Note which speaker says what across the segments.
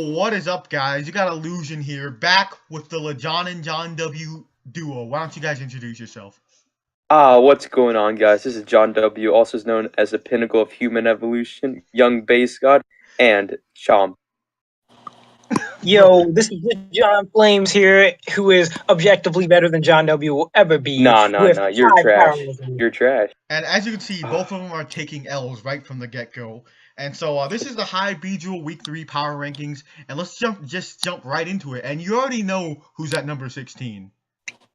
Speaker 1: What is up, guys? You got Illusion here, back with the Lejon and John W duo. Why don't you guys introduce yourself?
Speaker 2: What's going on, guys? This is John W., also known as the pinnacle of human evolution, young base god, and Chomp.
Speaker 3: Yo, this is John Flames here, who is objectively better than John W. will ever be.
Speaker 2: Nah,
Speaker 3: with
Speaker 2: you're
Speaker 3: high
Speaker 2: trash.
Speaker 3: parallelism.
Speaker 2: You're trash.
Speaker 1: And as you can see, both of them are taking L's right from the get-go. And so this is the Hive Beedrill Week 3 Power Rankings, and let's jump right into it. And you already know who's at number 16.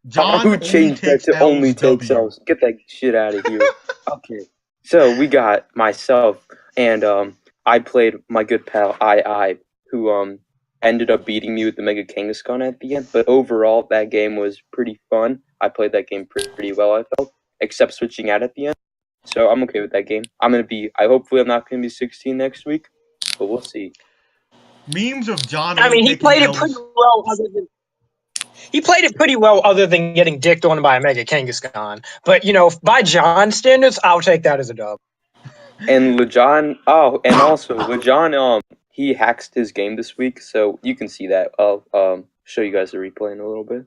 Speaker 1: John
Speaker 2: Who changed that to only takes L's? Get that shit out of here. Okay, so we got myself, and I played my good pal I, who ended up beating me with the Mega Kangaskhan at the end. But overall, that game was pretty fun. I played that game pretty well, I felt, except switching out at the end. So I'm okay with that game. Hopefully I'm not gonna be 16 next week, but we'll see.
Speaker 1: Memes of John.
Speaker 3: I mean, he played it pretty well. He played it pretty well, other than getting dicked on by a Mega Kangaskhan. But by John standards, I'll take that as a dub.
Speaker 2: And Lejon, and also Lejon, he hacked his game this week, so you can see that. I'll show you guys the replay in a little bit.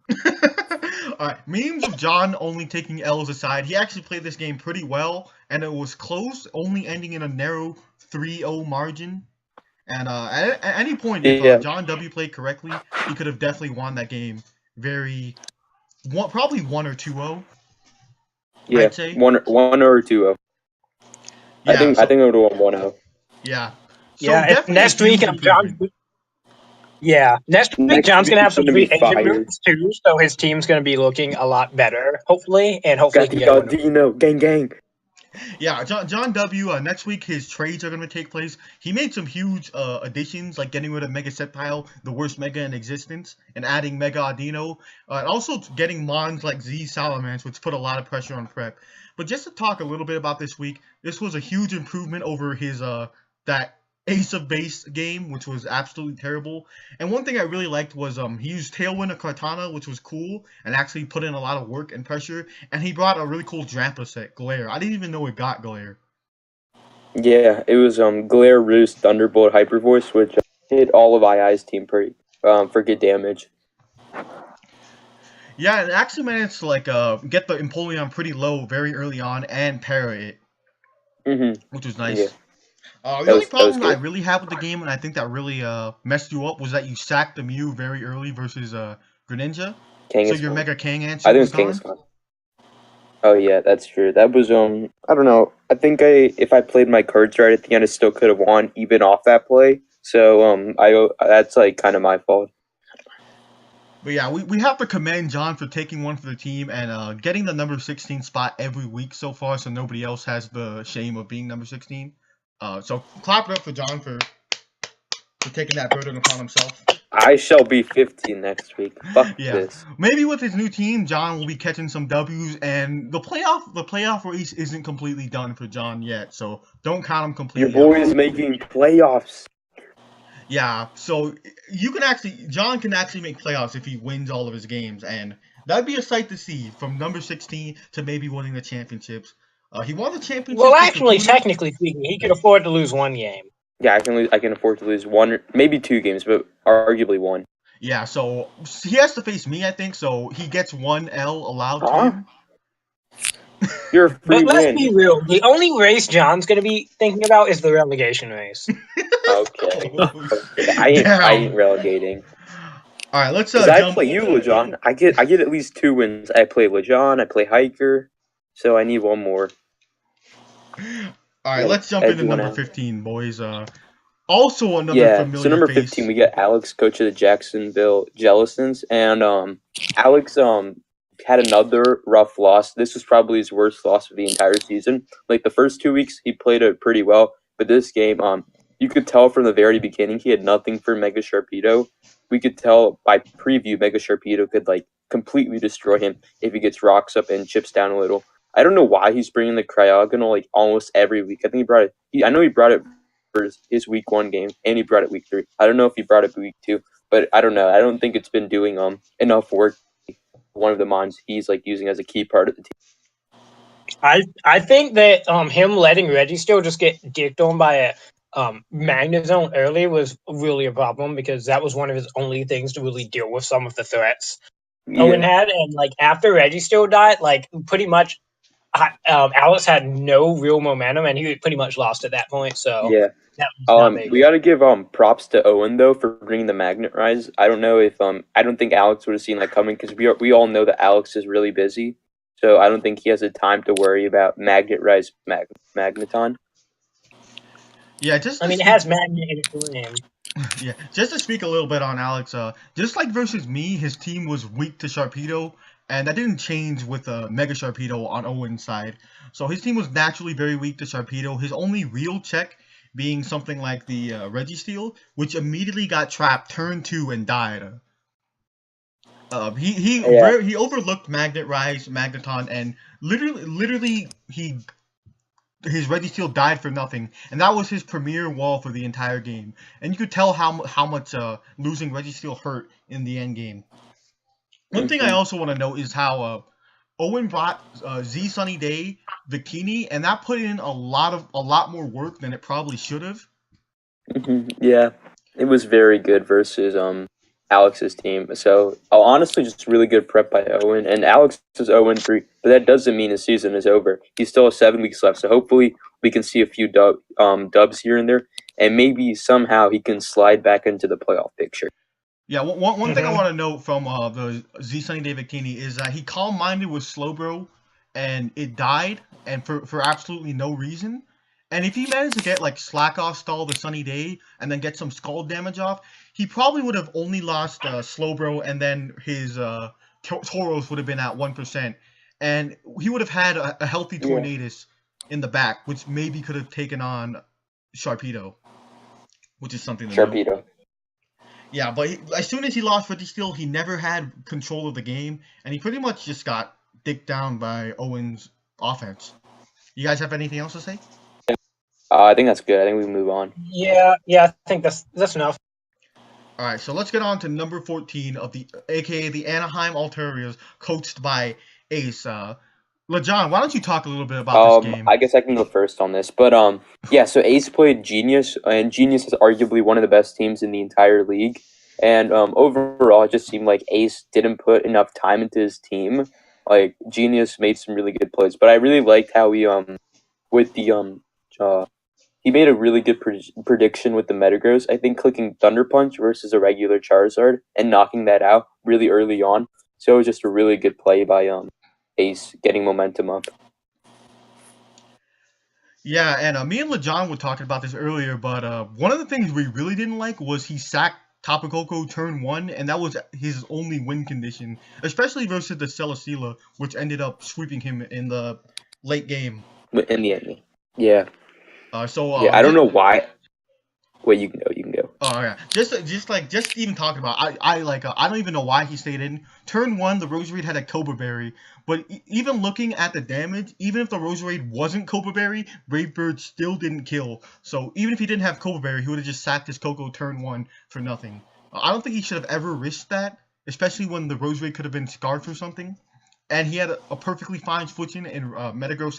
Speaker 1: Alright, memes of John only taking L's aside, he actually played this game pretty well, and it was close, only ending in a narrow 3-0 margin. And at any point, if John W played correctly, he could have definitely won that game. Probably 1 or 2-0.
Speaker 2: Yeah,
Speaker 1: I'd say.
Speaker 2: 1 or 2-0.
Speaker 1: Yeah,
Speaker 2: I think I would have won 1-0.
Speaker 1: Yeah. So
Speaker 3: next week, John. Yeah, next week John's gonna have some free agent moves too, so his team's gonna be looking a lot better, hopefully, and hopefully
Speaker 2: he can get Dino, gang.
Speaker 1: Yeah, John W. Next week his trades are gonna take place. He made some huge additions, like getting rid of Mega Sceptile, the worst Mega in existence, and adding Mega Audino, and also getting Mons like Z Salamence, which put a lot of pressure on Prep. But just to talk a little bit about this week, this was a huge improvement over his that Ace of Base game, which was absolutely terrible. And one thing I really liked was he used Tailwind of Kartana, which was cool, and actually put in a lot of work and pressure. And he brought a really cool Drampa set, Glare. I didn't even know it got Glare.
Speaker 2: Yeah, it was Glare, Roost, Thunderbolt, Hyper Voice, which hit all of II's team pretty for good damage.
Speaker 1: Yeah, and actually managed to get the Empoleon pretty low very early on and para it, which was nice. Yeah. The only problem I really have with the game, and I think that really messed you up, was that you sacked the Mew very early versus Greninja. So your Mega Kang answer
Speaker 2: I think it was Kangaskhan. Oh yeah, that's true. That was I don't know. I think if I played my cards right at the end, I still could have won even off that play. So that's kind of my fault.
Speaker 1: But yeah, we have to commend John for taking one for the team and getting the number 16 spot every week so far, so nobody else has the shame of being number 16. So clap it up for John for taking that burden upon himself.
Speaker 2: I shall be 15 next week. Fuck this.
Speaker 1: Maybe with his new team, John will be catching some W's, and the playoff race isn't completely done for John yet. So don't count him completely.
Speaker 2: Your boy is making playoffs.
Speaker 1: Yeah, so John can actually make playoffs if he wins all of his games, and that'd be a sight to see, from number 16 to maybe winning the championships. He won the championship.
Speaker 3: Well, actually, technically speaking, he could afford to lose 1 game.
Speaker 2: Yeah, I can afford to lose 1, maybe 2 games, but arguably 1.
Speaker 1: Yeah, so he has to face me, I think. So he gets 1 L allowed to him.
Speaker 2: You're a free
Speaker 3: But let's be real. The only race John's going to be thinking about is the relegation race.
Speaker 2: Okay. I ain't relegating.
Speaker 1: All right, let's.
Speaker 2: I play you, Lejon. I get at least 2 wins. I play Lejon. I play Hiker. So I need 1 more.
Speaker 1: All right, let's jump into number 15, boys. Also another familiar
Speaker 2: so number
Speaker 1: face.
Speaker 2: 15, we got Alex, coach of the Jacksonville Jellicents, and Alex had another rough loss. This was probably his worst loss of the entire season. Like the first 2 weeks, he played it pretty well, but this game, you could tell from the very beginning he had nothing for Mega Sharpedo. We could tell by preview Mega Sharpedo could completely destroy him if he gets rocks up and chips down a little. I don't know why he's bringing the Cryogonal almost every week. I think he brought it. I know he brought it for his week 1 game, and he brought it week 3. I don't know if he brought it week 2, but I don't know. I don't think it's been doing enough work. One of the mons he's using as a key part of the team.
Speaker 3: I think that him letting Reggie still just get dicked on by a Magna Zone early was really a problem because that was one of his only things to really deal with some of the threats Owen
Speaker 2: Yeah.
Speaker 3: had. And like after Reggie still died, like pretty much Alex had no real momentum and he pretty much lost at that point. So
Speaker 2: Yeah.
Speaker 3: that was not very
Speaker 2: We
Speaker 3: good.
Speaker 2: got to give props to Owen though for bringing the Magnet Rise. I don't know if I don't think Alex would have seen that coming because we all know that Alex is really busy, so I don't think he has the time to worry about Magnet Rise Magneton.
Speaker 1: Yeah, just
Speaker 3: I
Speaker 1: to
Speaker 3: mean, it
Speaker 1: speak.
Speaker 3: has Magna in its name.
Speaker 1: Yeah, just to speak a little bit on Alex. Just like versus me, his team was weak to Sharpedo, and that didn't change with Mega Sharpedo on Owen's side. So his team was naturally very weak to Sharpedo. His only real check being something like the Registeel, which immediately got trapped, turn 2, and died.
Speaker 2: Yeah.
Speaker 1: He overlooked Magnet Rise, Magneton, and literally his Registeel died for nothing, and that was his premier wall for the entire game. And you could tell how much losing Registeel hurt in the end game. One thing I
Speaker 2: Hmm.
Speaker 1: also want to note is how Owen brought Z Sunny Day Victini, and that put in a lot more work than it probably should have.
Speaker 2: Yeah, it was very good versus Alex's team. So honestly, just really good prep by Owen. And Alex is 0-3, but that doesn't mean his season is over. He still has 7 weeks left. So hopefully we can see a few dubs here and there, and maybe somehow he can slide back into the playoff picture.
Speaker 1: Yeah, one thing I
Speaker 3: Mhm.
Speaker 1: want to note from the Z Sunny Day Victini is that he calm minded with Slowbro, and it died, and for absolutely no reason. And if he managed to get like Slack off stall the Sunny Day and then get some Scald damage off, he probably would have only lost Slowbro, and then his Tauros would have been at 1%, and he would have had a healthy
Speaker 2: Yeah,
Speaker 1: Tornadus in the back, which maybe could have taken on Sharpedo, which is something to note.
Speaker 2: Sharpedo.
Speaker 1: Yeah, but as soon as he lost Registeel, he never had control of the game, and he pretty much just got dicked down by Owen's offense. You guys have anything else to say?
Speaker 2: I think that's good. I think we move on.
Speaker 3: Yeah, I think that's enough.
Speaker 1: All right, so let's get on to number 14 of the, aka the Anaheim Alterias, coached by Ace. Lejon, why don't you talk a little bit about this game?
Speaker 2: I guess I can go first on this, but yeah. So Ace played Genius, and Genius is arguably one of the best teams in the entire league. And overall, it just seemed like Ace didn't put enough time into his team. Like Genius made some really good plays, but I really liked how he with the he made a really good prediction with the Metagross. I think clicking Thunder Punch versus a regular Charizard and knocking that out really early on. So it was just a really good play by Ace getting momentum up.
Speaker 1: Yeah, and me and Lejon were talking about this earlier, but one of the things we really didn't like was he sacked Tapu Koko turn 1, and that was his only win condition, especially versus the Celesteela, which ended up sweeping him in the late game.
Speaker 2: In the end, yeah,
Speaker 1: So
Speaker 2: yeah. I don't know why. Wait, you can go. You can go.
Speaker 1: Oh yeah, just even talking about, I don't even know why he stayed in turn 1. The Roserade had a Cobra Berry, but even looking at the damage, even if the Roserade wasn't Cobra Berry, Brave Bird still didn't kill. So even if he didn't have Cobra Berry, he would have just sacked his Coco turn 1 for nothing. I don't think he should have ever risked that, especially when the Roserade could have been scarred for something, and he had a perfectly fine switching in Metagross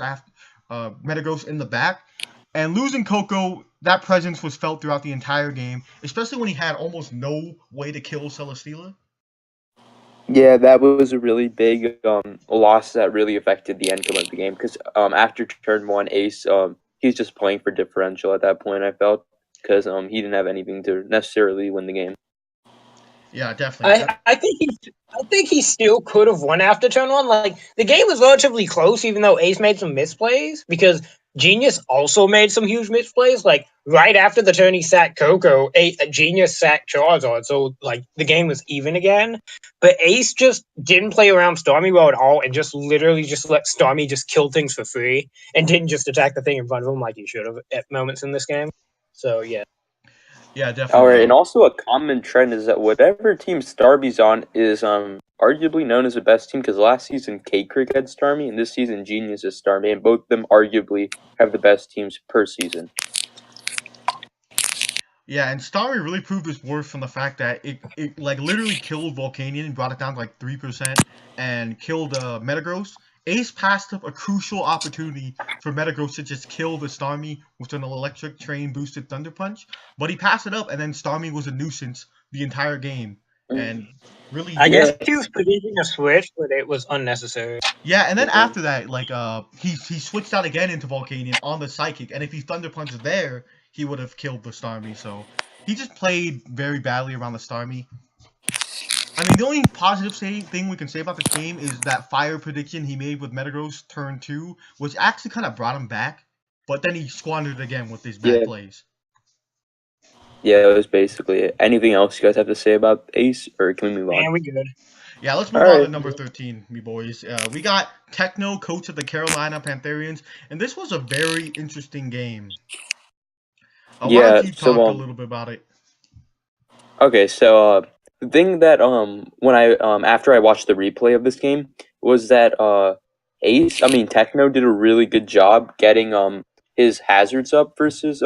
Speaker 1: in the back. And losing Coco, that presence was felt throughout the entire game, especially when he had almost no way to kill Celesteela.
Speaker 2: Yeah, that was a really big loss that really affected the outcome of the game because after turn 1, Ace he's just playing for differential at that point. I felt because he didn't have anything to necessarily win the game.
Speaker 1: Yeah, definitely.
Speaker 3: I think he still could have won after turn 1. Like the game was relatively close, even though Ace made some misplays because Genius also made some huge misplays. Like right after the turn he sacked Coco, Genius sacked Charizard, so like the game was even again. But Ace just didn't play around Stormy well at all, and just literally just let Stormy just kill things for free, and didn't just attack the thing in front of him like he should have at moments in this game. So yeah.
Speaker 1: Yeah,
Speaker 2: All
Speaker 1: definitely.
Speaker 2: right, and also a common trend is that whatever team Starmie's on is arguably known as the best team because last season K-Crick had Starmie and this season Genius is Starmie, and both of them arguably have the best teams per season.
Speaker 1: Yeah, and Starry really proved its worth from the fact that it like literally killed Volcanion and brought it down to like 3%, and killed Metagross, Ace passed up a crucial opportunity for Metagross to just kill the Starmie with an electric train boosted Thunder Punch, but he passed it up, and then Starmie was a nuisance the entire game, and really.
Speaker 3: I guess
Speaker 2: Yeah.
Speaker 3: he was predicting a switch, but it was unnecessary.
Speaker 1: Yeah, and then
Speaker 2: Yeah.
Speaker 1: after that, like he switched out again into Volcanion on the Psychic, and if he Thunder Punched there, he would have killed the Starmie. So he just played very badly around the Starmie. I mean, the only positive thing we can say about this game is that fire prediction he made with Metagross turn 2, which actually kind of brought him back, but then he squandered it again with his bad
Speaker 2: Yeah.
Speaker 1: plays.
Speaker 2: Yeah, that was basically it. Anything else you guys have to say about Ace, or can we move on?
Speaker 3: Man, we good.
Speaker 1: Yeah, let's move
Speaker 2: All
Speaker 1: on to
Speaker 2: right.
Speaker 1: number 13, me boys. We got Techno, coach of the Carolina Pantherians, and this was a very interesting game. Why
Speaker 2: Yeah,
Speaker 1: don't you talk a little bit about it?
Speaker 2: Okay, so the thing that when I after I watched the replay of this game was that Techno did a really good job getting his hazards up versus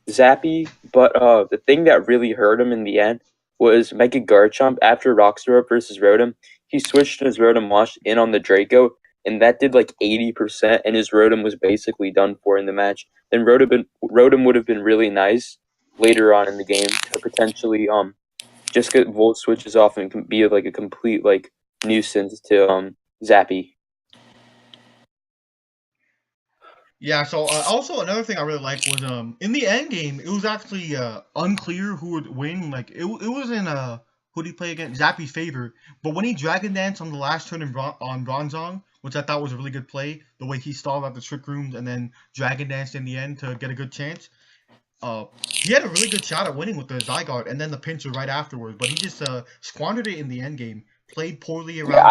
Speaker 2: Zappy, but the thing that really hurt him in the end was Mega Garchomp after Rockstar up versus Rotom. He switched his Rotom Wash in on the Draco, and that did like 80%, and his Rotom was basically done for in the match. Then Rotom would have been really nice later on in the game to potentially just get Volt switches off and can be like a complete like nuisance to Zappy.
Speaker 1: Yeah, so also another thing I really liked was in the end game it was actually unclear who would win. Like it was in who did he play against? Zappy's favor. But when he Dragon Danced on the last turn on Bronzong, which I thought was a really good play, the way he stalled out the Trick Rooms and then Dragon Danced in the end to get a good chance. He had a really good shot at winning with the Zygarde and then the Pinsir right afterwards, but he just squandered it in the end game. Played poorly around.
Speaker 2: Yeah,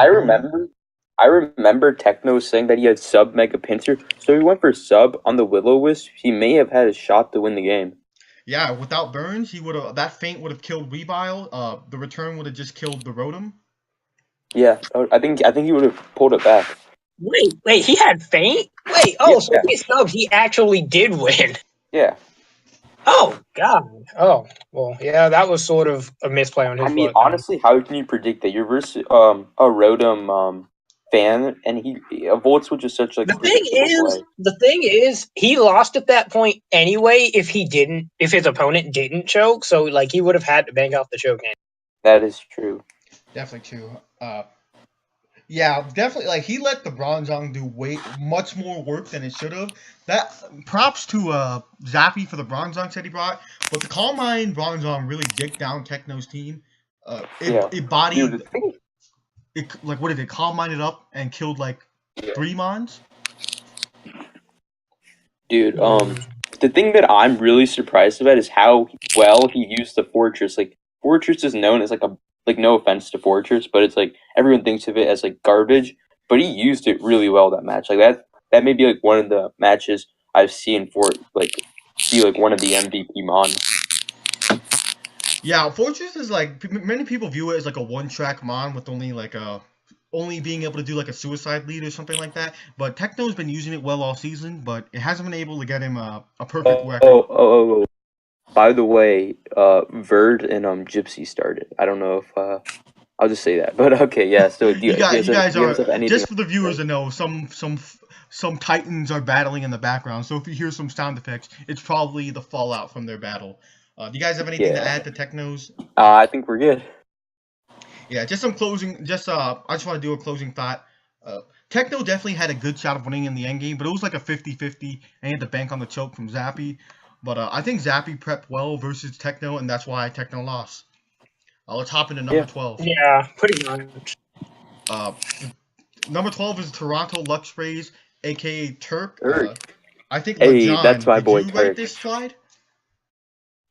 Speaker 2: I remember Techno saying that he had sub Mega Pinsir, so he went for sub on the Will-O-Wisp. He may have had a shot to win the game.
Speaker 1: Yeah, without burns, he would have that feint would have killed Weavile. The return would have just killed the Rotom.
Speaker 2: Yeah, I think he would have pulled it back.
Speaker 3: Wait, he had faint? Wait, so he subbed, he actually did win.
Speaker 2: Yeah.
Speaker 3: Oh, God. Oh, well, yeah, that was sort of a misplay on his part.
Speaker 2: I mean, honestly, how can you predict that? You're versus a Rotom fan, and a Volt Switch is such like
Speaker 3: the thing is, he lost at that point anyway if his opponent didn't choke, so like he would have had to bank off the choke.
Speaker 2: That is true.
Speaker 1: Definitely true. Yeah, definitely. Like he let the Bronzong do much more work than it should have. That props to Zappy for the Bronzong set he brought, but the Calm Mind Bronzong really dicked down Techno's team. It bodied.
Speaker 2: Dude,
Speaker 1: what did it? Calm Minded up and killed like 3 Mons.
Speaker 2: Dude, the thing that I'm really surprised about is how well he used the Fortress. Like Fortress is known as like no offense to Fortress, but it's like everyone thinks of it as like garbage. But he used it really well that match. Like that may be like one of the matches I've seen for like one of the MVP Mon.
Speaker 1: Yeah, Fortress is like many people view it as like a one-track Mon with only being able to do like a suicide lead or something like that. But Techno's been using it well all season, but it hasn't been able to get him a perfect record.
Speaker 2: Oh. By the way, Verd and Gypsy started. I don't know if I'll just say that. But okay, yeah. So
Speaker 1: you guys are just for the viewers to know some Titans are battling in the background. So if you hear some sound effects, it's probably the fallout from their battle. Do you guys have anything to add to Techno's?
Speaker 2: I think we're good.
Speaker 1: Yeah, just some closing. I just want to do a closing thought. Techno definitely had a good shot of winning in the end game, but it was like a 50-50, and he had to bank on the choke from Zappy. But I think Zappy prepped well versus Techno, and that's why Techno lost. Let's hop into number 12.
Speaker 3: Yeah, pretty much.
Speaker 1: Number 12 is Toronto Luxrays, a.k.a. Turk. I think
Speaker 2: Lejon, that's my boy,
Speaker 1: did you write this slide?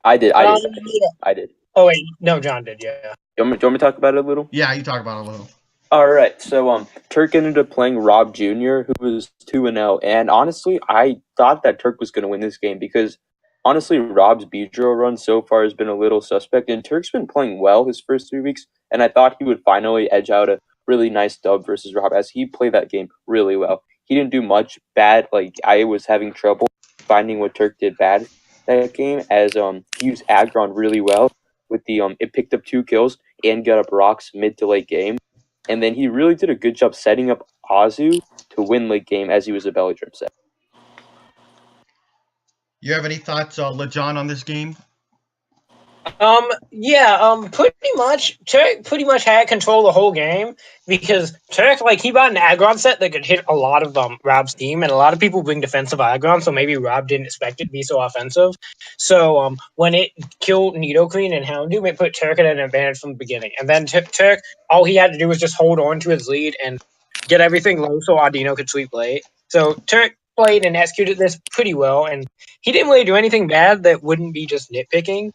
Speaker 2: I did. I did.
Speaker 3: Oh, wait. No, John did, yeah.
Speaker 2: Do you want me to talk about it a little?
Speaker 1: Yeah, you talk about it a little.
Speaker 2: All right, so Turk ended up playing Rob Jr., who was 2-0, and honestly, I thought that Turk was going to win this game because, honestly, Rob's Beedrill run so far has been a little suspect, and Turk's been playing well his first 3 weeks, and I thought he would finally edge out a really nice dub versus Rob, as he played that game really well. He didn't do much bad, like, I was having trouble finding what Turk did bad that game, as he used Aggron really well with the, it picked up 2 kills and got up rocks mid to late game. and then he really did a good job setting up Azu to win late game as he was a belly drum set.
Speaker 1: You have any thoughts, Lejon, on this game?
Speaker 3: Pretty much. Turk pretty much had control the whole game because Turk, like, he bought an aggron set that could hit a lot of Rob's team, and a lot of people bring defensive aggron, so maybe Rob didn't expect it to be so offensive. So when it killed Nidoqueen and Houndoom, it put Turk at an advantage from the beginning. And then Turk, all he had to do was just hold on to his lead and get everything low so Audino could sweep late. So Turk played and executed this pretty well, and he didn't really do anything bad that wouldn't be just nitpicking.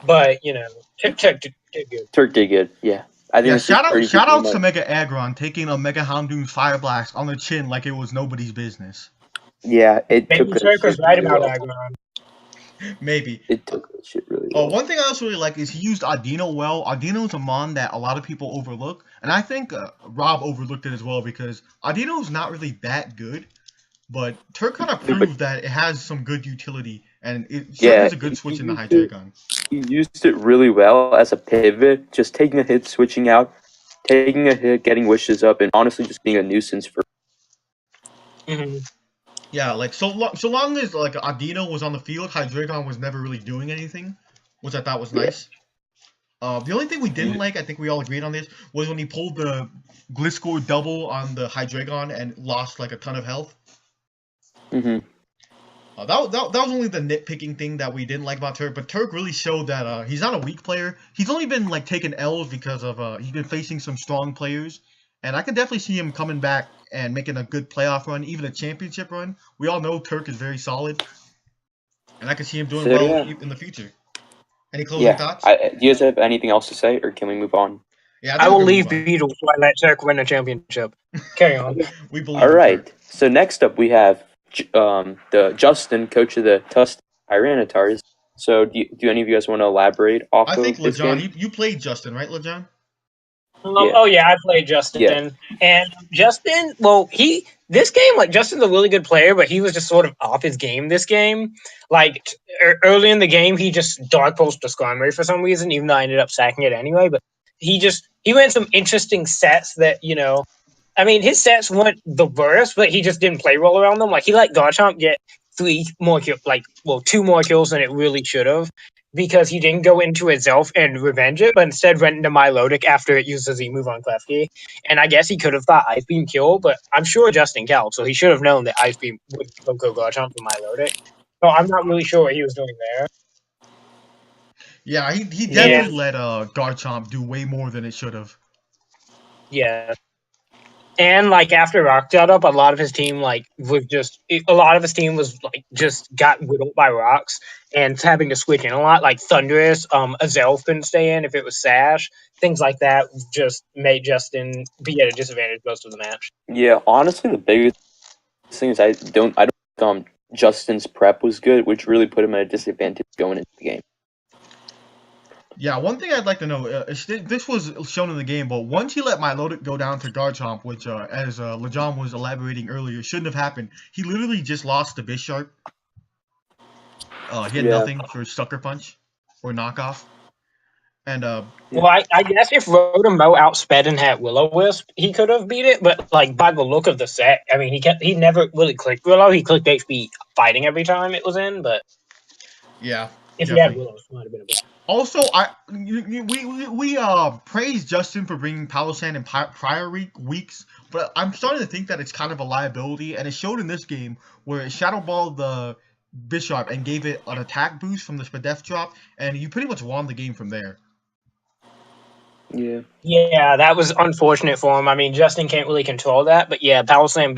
Speaker 3: But, you know, Turk did good.
Speaker 2: Turk did good, yeah. I think
Speaker 1: shout out to Mega Aggron taking a Mega Houndoom's Fire Blast on the chin like it was nobody's business.
Speaker 2: Yeah, it
Speaker 3: Maybe
Speaker 2: took
Speaker 3: Turk was right about
Speaker 2: well.
Speaker 3: Aggron.
Speaker 1: Maybe.
Speaker 2: It took that shit really well.
Speaker 1: One thing I also really like is he used Audino well. Audino's a mon that a lot of people overlook, and I think Rob overlooked it as well because Audino's not really that good, but Turk kind of proved that it has some good utility, and it serves as a good switch in the Hydreigon.
Speaker 2: He used it really well as a pivot, just taking a hit, switching out, taking a hit, getting wishes up, and honestly just being a nuisance for.
Speaker 3: Mm-hmm.
Speaker 1: Yeah, like so long as like Audino was on the field, Hydreigon was never really doing anything, which I thought was nice. The only thing we didn't like, I think we all agreed on this, was when he pulled the Gliscor double on the Hydreigon and lost like a ton of health.
Speaker 2: Mm-hmm.
Speaker 1: That was only the nitpicking thing that we didn't like about Turk, but Turk really showed that he's not a weak player. He's only been like taking L's because of he's been facing some strong players, and I can definitely see him coming back and making a good playoff run, even a championship run. We all know Turk is very solid, and I can see him doing well in the future. Any closing thoughts?
Speaker 2: Do you guys have anything else to say, or can we move on?
Speaker 1: Yeah,
Speaker 3: I will leave Beedrill so I let Turk win a championship. Carry on.
Speaker 1: We believe.
Speaker 2: All right. So next up we have the Justin, coach of the Tust Tyrannotars. So do any of you guys want to elaborate off of this game?
Speaker 1: I think Lejon, you played Justin, right, Lejon?
Speaker 3: Oh yeah, I played Justin. Yeah. And Justin, well, this game, like, Justin's a really good player, but he was just sort of off his game this game. Like, early in the game, he just dark pulsed the Skarmory for some reason, even though I ended up sacking it anyway. But he ran some interesting sets that, you know, I mean, his sets weren't the worst, but he just didn't play well around them. Like, he let Garchomp get 2 more kills than it really should have, because he didn't go into itself and revenge it, but instead went into Milotic after it used a Z-move on Klefki. And I guess he could have thought Ice Beam killed, but I'm sure Justin killed, so he should have known that Ice Beam would go Garchomp for Milotic. So I'm not really sure what he was doing there.
Speaker 1: Yeah, he definitely let Garchomp do way more than it should have.
Speaker 3: Yeah. And, like, after Rock got up, a lot of his team was just got whittled by rocks and having to switch in a lot. Like Thunderous, Azel couldn't stay in if it was Sash. Things like that just made Justin be at a disadvantage most of the match.
Speaker 2: Yeah, honestly, the biggest thing is I don't Justin's prep was good, which really put him at a disadvantage going into the game.
Speaker 1: Yeah, one thing I'd like to know, this was shown in the game, but once he let Milotic go down to Garchomp, which, as Lejon was elaborating earlier, shouldn't have happened, he literally just lost to Bisharp. He had nothing for Sucker Punch or Knockoff. And
Speaker 3: well, I guess if Rotom-Mow outsped and had Will-O-Wisp, he could have beat it, but, like, by the look of the set, I mean, he never really clicked Willow. He clicked HP fighting every time it was in, but
Speaker 1: yeah,
Speaker 3: if he had Willow-Wisp, it might have been a bit.
Speaker 1: Also, we praised Justin for bringing Palossand in prior weeks, but I'm starting to think that it's kind of a liability, and it showed in this game where it Shadow Balled the Bisharp and gave it an attack boost from the Spadef drop, and you pretty much won the game from there.
Speaker 2: Yeah.
Speaker 3: Yeah, that was unfortunate for him. I mean, Justin can't really control that, but yeah, Palossand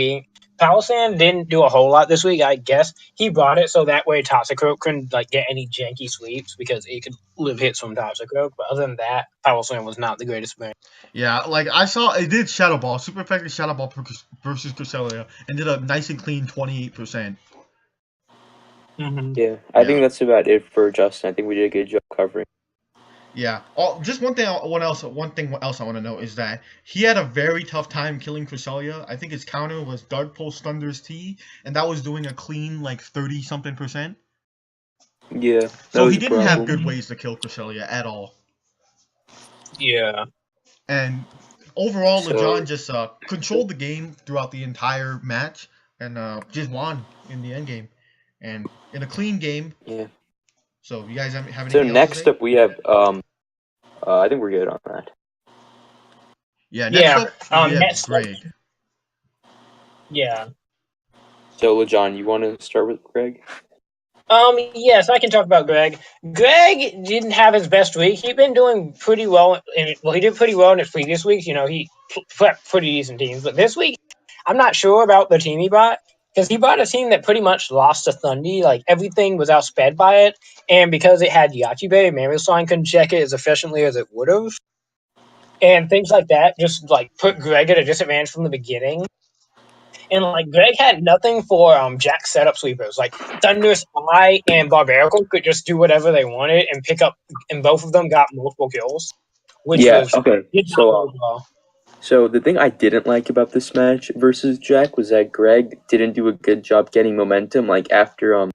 Speaker 3: didn't do a whole lot this week, I guess. He brought it so that way Toxicroak couldn't, like, get any janky sweeps because it could live hits from Toxicroak. But other than that, Palossand was not the greatest player.
Speaker 1: Yeah, like, I saw it did Shadow Ball, super effective Shadow Ball versus Cresselia, and did a nice and clean 28%.
Speaker 3: Mm-hmm.
Speaker 2: Yeah, I think that's about it for Justin. I think we did a good job covering.
Speaker 1: Yeah. Just one thing else I want to know is that he had a very tough time killing Cresselia. I think his counter was Dark Pulse Thunder's T, and that was doing a clean, like, 30-something%.
Speaker 2: Yeah.
Speaker 1: So he didn't have good ways to kill Cresselia at all.
Speaker 3: Yeah.
Speaker 1: And overall,
Speaker 2: So-
Speaker 1: Lejon just controlled the game throughout the entire match and just won in the end game, and in a clean game.
Speaker 2: Yeah.
Speaker 1: So you guys have anything
Speaker 2: So
Speaker 1: else to
Speaker 2: next
Speaker 1: say?
Speaker 2: up we have I think we're good on that.
Speaker 1: Yeah, next
Speaker 3: Yeah.
Speaker 1: up we have
Speaker 3: Next.
Speaker 1: Greg.
Speaker 3: Yeah.
Speaker 2: So LeJon, you want to start with Greg?
Speaker 3: Yes, I can talk about Greg. Greg didn't have his best week. He'd been doing pretty well. He did pretty well in his previous weeks. You know, he prepped pretty decent teams. But this week, I'm not sure about the team he bought because he bought a team that pretty much lost to Thundy. Like everything was outsped by it, and because it had Yachibe, Marisline couldn't check it as efficiently as it would have, and things like that just like put Greg at a disadvantage from the beginning. And like Greg had nothing for Jack's setup sweepers. Like Thunderous Eye and Barbarical could just do whatever they wanted and pick up, and both of them got multiple kills, which was
Speaker 2: Okay.
Speaker 3: did not bode well.
Speaker 2: So the thing I didn't like about this match versus Jack was that Greg didn't do a good job getting momentum. Like after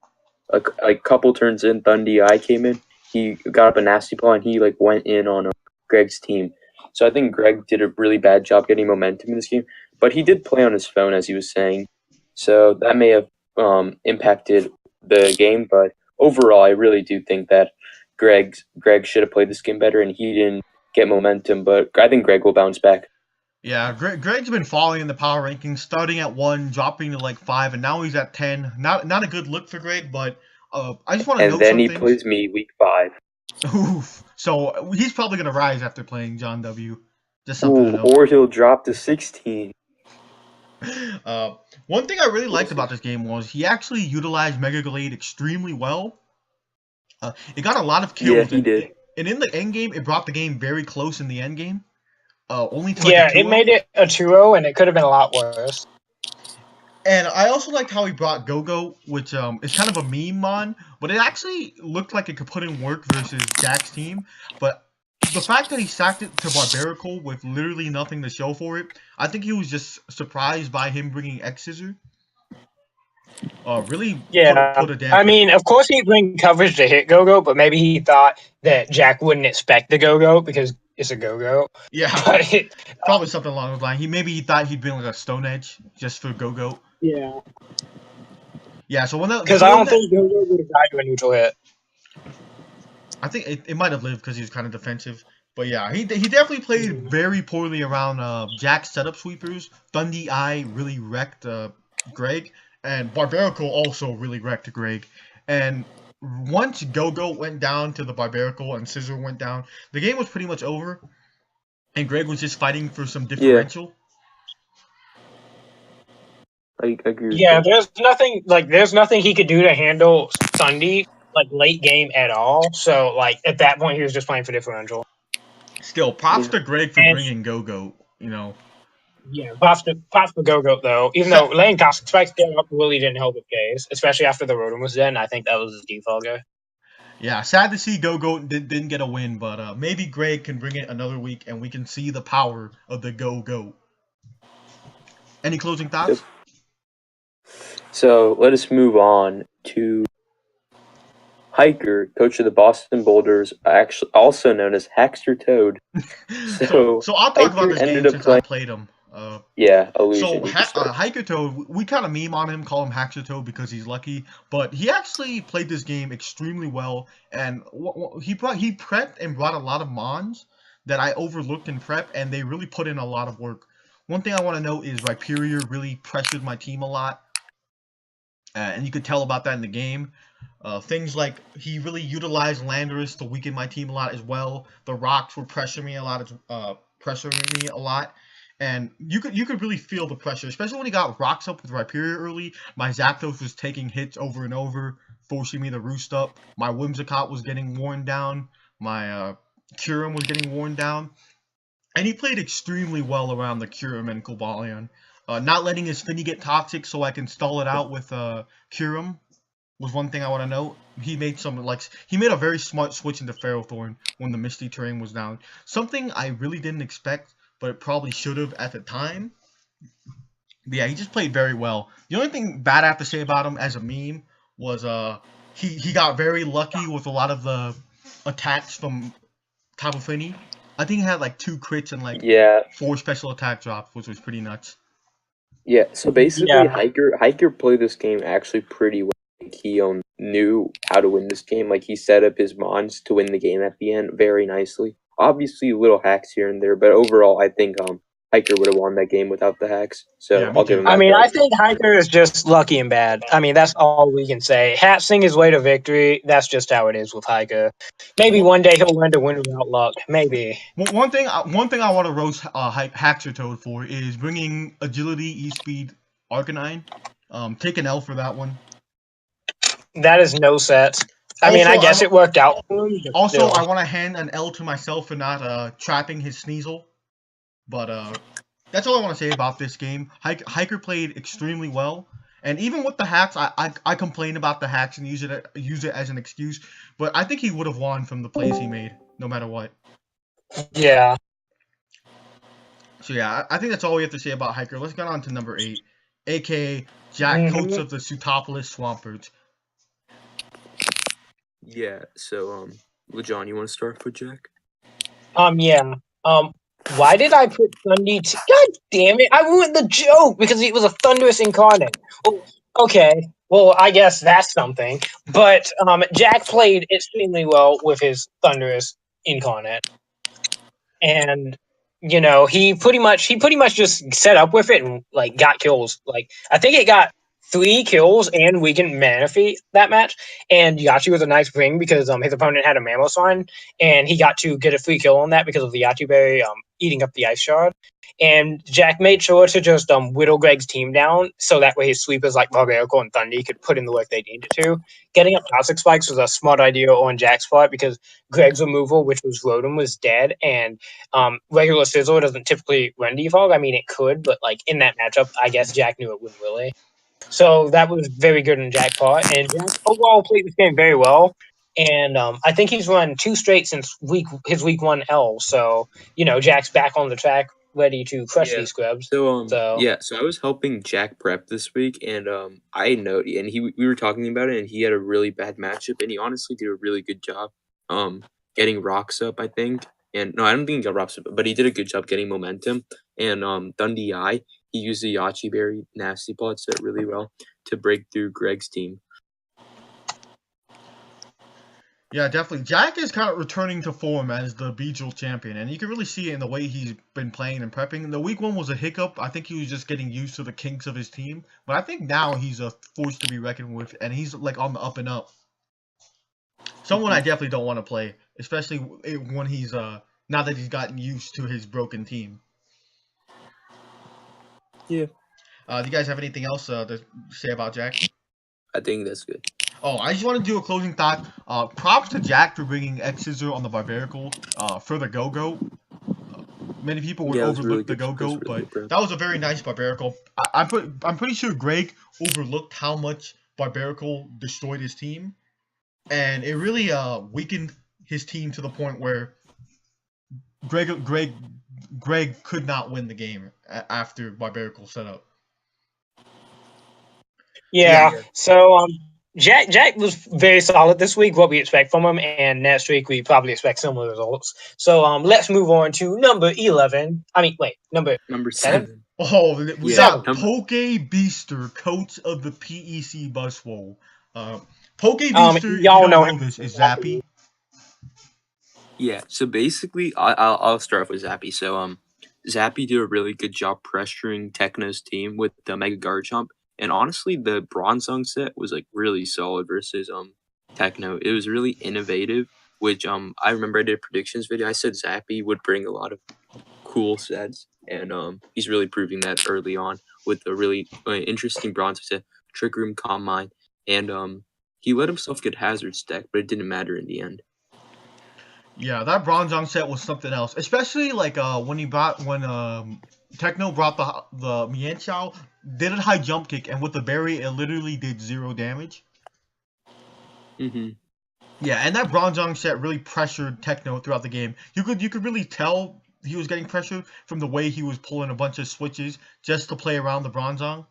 Speaker 2: a couple turns in, Thundy I came in, he got up a nasty ball and he like went in on Greg's team. So I think Greg did a really bad job getting momentum in this game. But he did play on his phone, as he was saying, so that may have impacted the game. But overall, I really do think that Greg should have played this game better, and he didn't get momentum. But I think Greg will bounce back.
Speaker 1: Yeah, Greg's been falling in the power rankings, starting at 1, dropping to like 5, and now he's at 10. Not a good look for Greg, but I just want to
Speaker 2: And
Speaker 1: note
Speaker 2: then
Speaker 1: some
Speaker 2: he
Speaker 1: things.
Speaker 2: plays me week 5.
Speaker 1: Oof. So he's probably gonna rise after playing John W. Just something to note.
Speaker 2: Or he'll drop to 16.
Speaker 1: One thing I really liked about this game was he actually utilized Mega Glade extremely well. It got a lot of kills.
Speaker 2: Yeah, he did.
Speaker 1: And in the end game, it brought the game very close in the end game. Only to like
Speaker 3: Yeah,
Speaker 1: a 2-0.
Speaker 3: it made it a 2-0, and it could have been a lot worse.
Speaker 1: And I also liked how he brought Go-Go, which is kind of a meme mon, but it actually looked like it could put in work versus Jack's team. But the fact that he sacked it to Barbarical with literally nothing to show for it, I think he was just surprised by him bringing X-Scissor. Really put a damper.
Speaker 3: I mean, of course he'd bring coverage to hit Go-Go, but maybe he thought that Jack wouldn't expect the Go-Go because it's a Go-Go.
Speaker 1: Yeah,
Speaker 3: But
Speaker 1: probably something along those lines. He thought he'd bring like a Stone Edge just for Go-Go.
Speaker 3: yeah,
Speaker 1: Yeah, so
Speaker 3: because I don't think Go-Go would have died to a neutral hit.
Speaker 1: I think it might have lived because he was kind of defensive. But yeah, he definitely played very poorly around Jack's setup sweepers. Thundy Eye really wrecked Greg, and Barbarical also really wrecked Greg. And once Go-Go went down to the Barbarical and Scissor went down, the game was pretty much over. And Greg was just fighting for some differential.
Speaker 2: I agree with
Speaker 3: Yeah,
Speaker 2: that.
Speaker 3: there's nothing he could do to handle Thundy like late game at all. So like at that point, he was just playing for differential.
Speaker 1: Still, props to Greg for bringing Go-Go. You know.
Speaker 3: Yeah, props to Go-Go though. Even though lane cost spikes going up really didn't help his case, especially after the Rotom was dead. I think that was his default guy.
Speaker 1: Yeah, sad to see Go-Go didn't get a win, but maybe Greg can bring it another week and we can see the power of the Go-Go. Any closing thoughts?
Speaker 2: So let us move on to Hiker, coach of the Boston Boulders, actually also known as Hackster Toad.
Speaker 1: So I'll talk about this game since I played him.
Speaker 2: Illusion.
Speaker 1: So Hiker Toad, we kind of meme on him, call him Hackster Toad because he's lucky, but he actually played this game extremely well, and he prepped and brought a lot of mons that I overlooked in prep, and they really put in a lot of work. One thing I want to note is Rhyperior really pressured my team a lot, and you could tell about that in the game. Things like he really utilized Landorus to weaken my team a lot as well. The rocks were pressuring me a lot, and you could really feel the pressure, especially when he got rocks up with Rhyperior early. My Zapdos was taking hits over and over, forcing me to roost up. My Whimsicott was getting worn down. My Kyurem was getting worn down. And he played extremely well around the Kyurem and Cobalion. Not letting his Finny get toxic so I can stall it out with Kyurem was one thing I want to note. He made a very smart switch into Ferrothorn when the Misty terrain was down. Something I really didn't expect, but it probably should have at the time. But yeah, he just played very well. The only thing bad I have to say about him as a meme was he got very lucky with a lot of the attacks from Tapu Fini. I think he had like 2 crits and like
Speaker 2: Yeah,
Speaker 1: 4 special attack drops, which was pretty nuts.
Speaker 2: yeah. So basically,
Speaker 3: Yeah.
Speaker 2: Hiker played this game actually pretty well. Like, he knew how to win this game. Like he set up his mons to win the game at the end very nicely. Obviously, little hacks here and there, but overall, I think Hiker would have won that game without the hacks.
Speaker 1: Yeah,
Speaker 2: So
Speaker 1: me
Speaker 2: I'll give
Speaker 1: too.
Speaker 2: him
Speaker 3: I
Speaker 2: that
Speaker 3: mean, I
Speaker 2: credit.
Speaker 3: think Hiker is just lucky and bad. I mean, that's all we can say. Hat sing his way to victory. That's just how it is with Hiker. Maybe
Speaker 1: Well,
Speaker 3: one day he'll learn to win without luck. Maybe.
Speaker 1: one thing I want to roast Haxer Toad for is bringing agility, e-speed, Arcanine. Take an L for that one.
Speaker 3: That is no set. I mean,
Speaker 1: Also,
Speaker 3: I guess it worked out for him. But
Speaker 1: Also,
Speaker 3: still.
Speaker 1: I want to hand an L to myself for not trapping his Sneasel. But that's all I want to say about this game. Hiker played extremely well, and even with the hacks, I complain about the hacks and use it as an excuse. But I think he would have won from the plays he made, no matter what.
Speaker 3: Yeah.
Speaker 1: So yeah, I think that's all we have to say about Hiker. Let's get on to number 8, aka Jack, coach of the Sutopolis Swampers.
Speaker 2: Yeah. So Lejon, you want to start with Jack?
Speaker 3: Yeah. Why did I put Thundy? God damn it! I ruined the joke because it was a Thunderous incarnate. Oh, okay. Well, I guess that's something. But Jack played extremely well with his Thunderous incarnate, and he pretty much just set up with it and like got kills. Like I think it got 3 kills and weakened Manaphy that match. And Yachi was a nice bring because his opponent had a Mammo Sign and he got to get a free kill on that because of the Yachi Berry eating up the Ice Shard. And Jack made sure to just whittle Greg's team down so that way his sweepers like Barbarical and Thundy could put in the work they needed to. Getting up Toxic Spikes was a smart idea on Jack's part because Greg's removal, which was Rotom, was dead, and regular Sizzle doesn't typically run defog. I mean, it could, but like in that matchup, I guess Jack knew it wouldn't really. So that was very good in Jack part, and Jack overall played this game very well. And I think he's run 2 straight since his week 1 L. So Jack's back on the track, ready to crush
Speaker 2: Yeah.
Speaker 3: these scrubs.
Speaker 2: So
Speaker 3: So
Speaker 2: yeah, so I was helping Jack prep this week, and I know, and we were talking about it, and he had a really bad matchup, and he honestly did a really good job getting rocks up, I think. And no, I don't think he got rocks up, but he did a good job getting momentum. And Dundee Eye, he used the Yachi Berry Nasty Plot set really well to break through Greg's team.
Speaker 1: Yeah, definitely. Jack is kind of returning to form as the Beedrill champion, and you can really see it in the way he's been playing and prepping. The week 1 was a hiccup. I think he was just getting used to the kinks of his team, but I think now he's a force to be reckoned with, and he's like on the up and up. Someone I definitely don't want to play, especially when he's now that he's gotten used to his broken team.
Speaker 2: Yeah.
Speaker 1: Do you guys have anything else to say about Jack?
Speaker 2: I think that's good.
Speaker 1: Oh, I just want to do a closing thought. Props to Jack for bringing X-Scissor on the Barbarical for the Go-Go. Many people would overlook
Speaker 2: really
Speaker 1: the
Speaker 2: good.
Speaker 1: Go-Go,
Speaker 2: Really
Speaker 1: but
Speaker 2: good,
Speaker 1: that was a very nice Barbarical. I'm pretty sure Greg overlooked how much Barbarical destroyed his team, and it really weakened his team to the point where Greg could not win the game after Barbarical setup.
Speaker 3: yeah. So Jack was very solid this week. What we expect from him, and next week we probably expect similar results. So let's move on to number 11. I mean, wait, number
Speaker 2: 7.
Speaker 1: Oh, we
Speaker 3: Seven.
Speaker 1: got Poke Beaster, coach of the PEC Buzzwole. Poke Beaster,
Speaker 3: y'all
Speaker 1: if you
Speaker 3: know
Speaker 1: don't know this, is Zappy.
Speaker 2: Yeah, so basically, I'll start off with Zappy. So Zappy did a really good job pressuring Techno's team with the Mega Garchomp, and honestly, the Bronzong set was like really solid versus Techno. It was really innovative, which I remember I did a predictions video. I said Zappy would bring a lot of cool sets, and he's really proving that early on with a really interesting Bronzong set, Trick Room, Calm Mind, and he let himself get Hazard Stack, but it didn't matter in the end.
Speaker 1: Yeah, that Bronzong set was something else, especially like when Techno brought the Mienshao, did a high jump kick, and with the berry, it literally did 0 damage. Yeah, and that Bronzong set really pressured Techno throughout the game. You could really tell he was getting pressured from the way he was pulling a bunch of switches just to play around the Bronzong.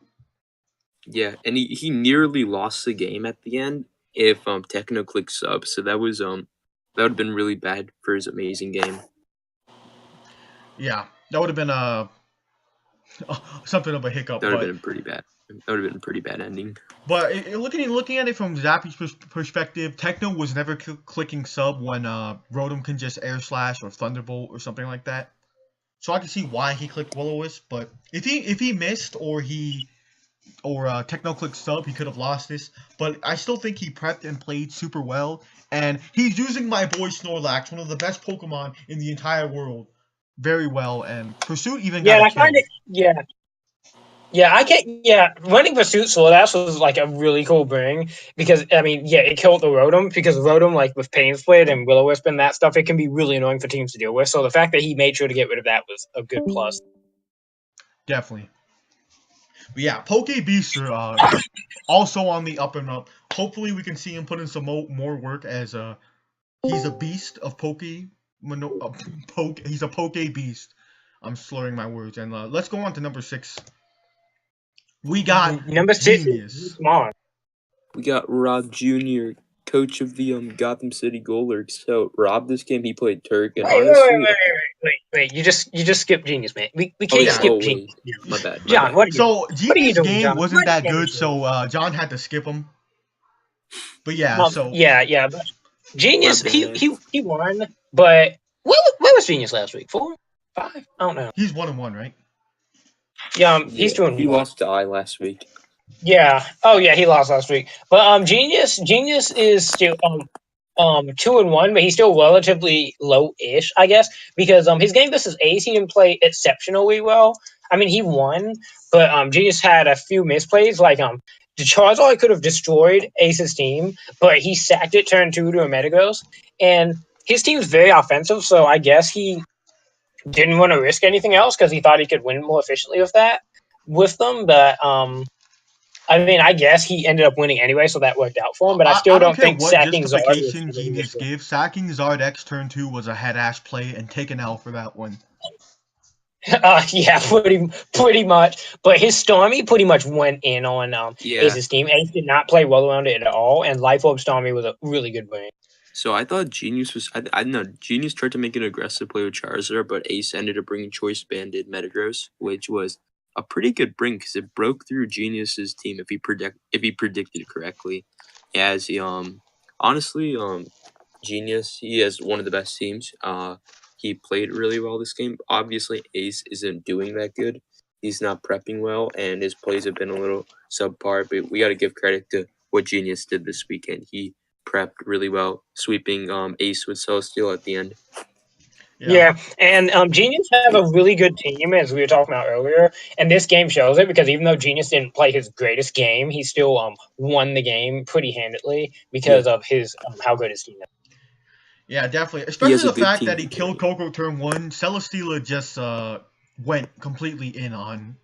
Speaker 2: Yeah, and he nearly lost the game at the end if Techno clicked sub. So that was that would have been really bad for his amazing game.
Speaker 1: Yeah, that would have been something of a hiccup,
Speaker 2: That would have
Speaker 1: but
Speaker 2: been pretty bad. That would have been a pretty bad ending.
Speaker 1: looking at it from Zappy's perspective, Techno was never clicking sub when Rotom can just air slash or Thunderbolt or something like that. So I can see why he clicked Will-O-Wisp, but if he missed or Techno clicked sub, he could have lost this. But I still think he prepped and played super well, and he's using my boy Snorlax, one of the best Pokemon in the entire world, very well. And Pursuit even
Speaker 3: Yeah,
Speaker 1: got a
Speaker 3: I find
Speaker 1: kill.
Speaker 3: it. Yeah, yeah, I can't. Yeah, running Pursuit Sword was like a really cool bring because I mean, yeah, it killed the Rotom because Rotom, like with Pain Split and Will-O-Wisp and that stuff, it can be really annoying for teams to deal with. So the fact that he made sure to get rid of that was a good plus.
Speaker 1: Definitely. But yeah, Poke Beast are also on the up and up. Hopefully, we can see him put in some more work as he's a beast of Poke. He's a Poke Beast. I'm slurring my words. And let's go on to number 6. We got
Speaker 3: Number 6
Speaker 1: Genius.
Speaker 3: is Smart.
Speaker 2: We got Rob Jr., coach of the Gotham City Golurks. So Rob, this game he played Turk, and honestly,
Speaker 3: Wait! You just skipped Genius, man. We
Speaker 2: oh
Speaker 3: can't
Speaker 2: yeah,
Speaker 3: skip
Speaker 2: oh
Speaker 3: Genius.
Speaker 2: wait, my bad.
Speaker 3: John, what are you?
Speaker 1: So
Speaker 3: What are you
Speaker 1: Genius
Speaker 3: doing,
Speaker 1: game
Speaker 3: John?
Speaker 1: wasn't that
Speaker 3: What are you
Speaker 1: good, so John had to skip him. But yeah, so
Speaker 3: yeah. But Genius,
Speaker 2: My bad.
Speaker 3: he won, but where was Genius last week? 4, 5? I don't know.
Speaker 1: he's 1-1, right?
Speaker 3: Yeah, he's doing.
Speaker 2: He lost to I last week.
Speaker 3: Yeah. Oh yeah, he lost last week. But Genius is still 2-1, but he's still relatively low-ish, I guess, because his game versus Ace, he didn't play exceptionally well. I mean, he won, but Genius had a few misplays, like the Charizard could have destroyed Ace's team, but he sacked it turn 2 to a Metagross, and his team's very offensive, so I guess he didn't want to risk anything else because he thought he could win more efficiently with them, but I mean, I guess he ended up winning anyway, so that worked out for him. But I still don't
Speaker 1: care
Speaker 3: think
Speaker 1: what
Speaker 3: sacking Zard was
Speaker 1: justification Genius gives. Sacking Zard X turn 2 was a head ash play and take an L for that one.
Speaker 3: Yeah, pretty much. But his Stormy pretty much went in on Ace's team. Ace did not play well around it at all, and Life Orb Stormy was a really good win.
Speaker 2: So I thought Genius was. I don't know. Genius tried to make an aggressive play with Charizard, but Ace ended up bringing Choice Banded Metagross, which was a pretty good bring because it broke through Genius's team if he predicted correctly. As he honestly Genius, he has one of the best teams. He played really well this game. Obviously, Ace isn't doing that good. He's not prepping well, and his plays have been a little subpar. But we got to give credit to what Genius did this weekend. He prepped really well, sweeping Ace with Celestial at the end.
Speaker 3: Yeah, and Genius have a really good team, as we were talking about earlier, and this game shows it because even though Genius didn't play his greatest game, he still won the game pretty handedly because of his how good his team is.
Speaker 1: Yeah, definitely. Especially the fact that he killed Coco turn 1. Celesteela just went completely in on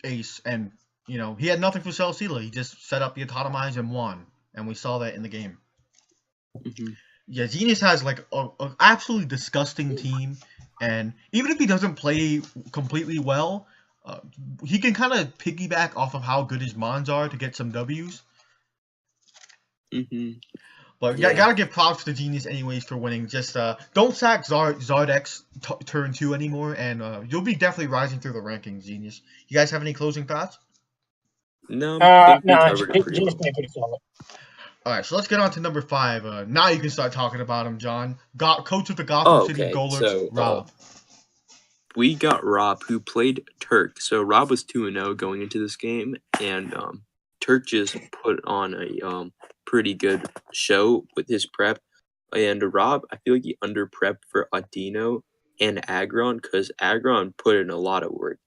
Speaker 1: Ace, and he had nothing for Celesteela. He just set up the Autotomize and won, and we saw that in the game.
Speaker 2: Mm-hmm.
Speaker 1: Yeah, Genius has like an absolutely disgusting team, and even if he doesn't play completely well, he can kind of piggyback off of how good his Mons are to get some Ws.
Speaker 2: Mm-hmm.
Speaker 1: But gotta give props to Genius anyways for winning. Just don't sack Zard X turn 2 anymore, and you'll be definitely rising through the rankings, Genius. You guys have any closing thoughts?
Speaker 2: No, I think we covered it pretty
Speaker 3: Genius
Speaker 2: well.
Speaker 3: played pretty solid.
Speaker 1: All right, so let's get on to number 5. Now you can start talking about him, John. Coach of the Gotham City Golurks, Rob.
Speaker 2: We got Rob, who played Turk. So Rob was 2-0 going into this game, and Turk just put on a pretty good show with his prep. And Rob, I feel like he under prepped for Audino and Aggron because Aggron put in a lot of work.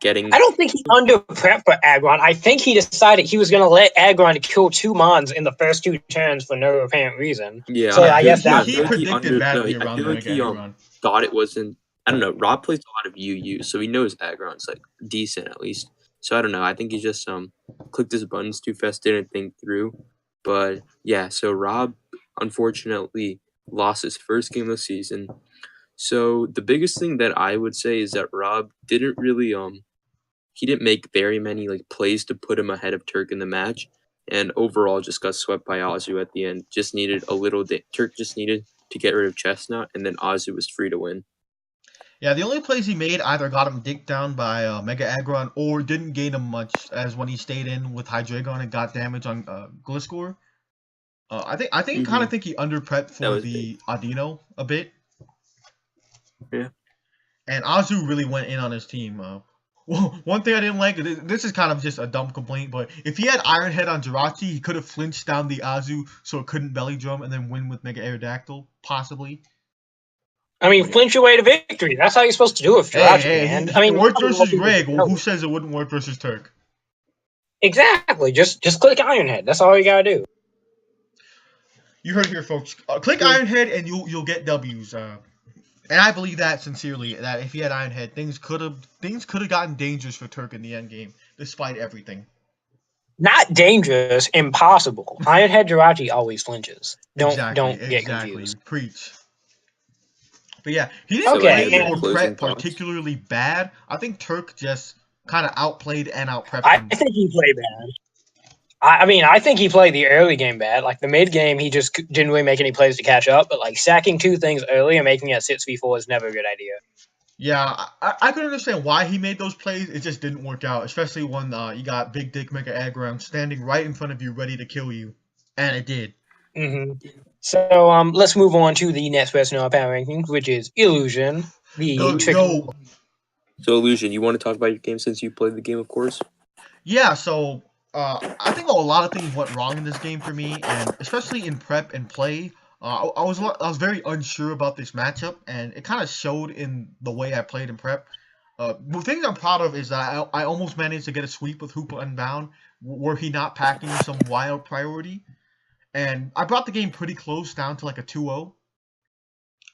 Speaker 3: I don't think he under prepped for Aggron. I think he decided he was going to let Aggron kill 2 Mons in the first 2 turns for no apparent reason.
Speaker 2: Yeah,
Speaker 3: so I guess that
Speaker 1: he predicted badly around
Speaker 2: like he thought it wasn't. I don't know. Rob plays a lot of UU, so he knows Aggron's like decent at least. So I don't know. I think he just clicked his buttons too fast, didn't think through. But yeah, so Rob unfortunately lost his first game of the season. So the biggest thing that I would say is that Rob didn't really he didn't make very many like plays to put him ahead of Turk in the match, and overall just got swept by Azu at the end. Just needed a little Turk just needed to get rid of Chestnut, and then Azu was free to win.
Speaker 1: Yeah, the only plays he made either got him dicked down by Mega Aggron or didn't gain him much, as when he stayed in with Hydreigon and got damage on Gliscor. I kind of think he under prepped
Speaker 2: That
Speaker 1: for
Speaker 2: was
Speaker 1: the Audino a bit.
Speaker 2: Yeah.
Speaker 1: And Azu really went in on his team. Well, one thing I didn't like, this is kind of just a dumb complaint, but if he had Iron Head on Jirachi, he could have flinched down the Azu so it couldn't belly drum and then win with Mega Aerodactyl, possibly.
Speaker 3: I mean, flinch your way to victory. That's how you're supposed to do it with Jirachi, man.
Speaker 1: It worked versus Greg. Well, who says it wouldn't work versus Turk?
Speaker 3: Exactly. Just click Iron Head. That's all you gotta do.
Speaker 1: You heard it here, folks. Click Iron Head and you'll get W's. And I believe that sincerely, that if he had Iron Head, things could have gotten dangerous for Turk in the end game, despite everything.
Speaker 3: Not dangerous, impossible. Iron Head Jirachi always flinches. Don't get confused.
Speaker 1: Preach. But yeah, he didn't play or prep particularly bad. I think Turk just kind of outplayed and outprepped him.
Speaker 3: I think he played bad. I think he played the early game bad. Like the mid game, he just didn't really make any plays to catch up. But like sacking 2 things early and making it a 6v4 is never a good idea.
Speaker 1: Yeah, I could understand why he made those plays. It just didn't work out, especially when you got Big Dick Mega Aggron standing right in front of you, ready to kill you, and it did.
Speaker 3: Mm-hmm. So let's move on to the next person in our power rankings, which is Illusion.
Speaker 2: So Illusion, you want to talk about your game since you played the game, of course?
Speaker 1: Yeah. So I think a lot of things went wrong in this game for me, and especially in prep and play. I was very unsure about this matchup, and it kind of showed in the way I played in prep. The thing I'm proud of is that I almost managed to get a sweep with Hoopa Unbound, were he not packing some wild priority. And I brought the game pretty close down to like a 2-0,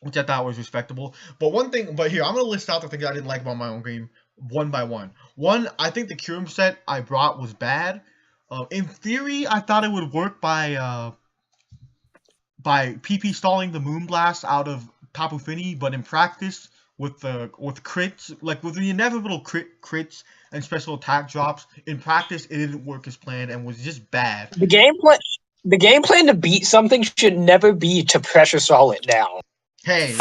Speaker 1: which I thought was respectable. But here, I'm going to list out the things I didn't like about my own game one by one. One, I think the Kyurem set I brought was bad. In theory, I thought it would work by PP stalling the Moonblast out of Tapu Fini, but in practice, with crits, like with the inevitable crits and special attack drops, in practice it didn't work as planned and was just bad.
Speaker 3: The game plan to beat something should never be to pressure stall it down.
Speaker 1: Hey,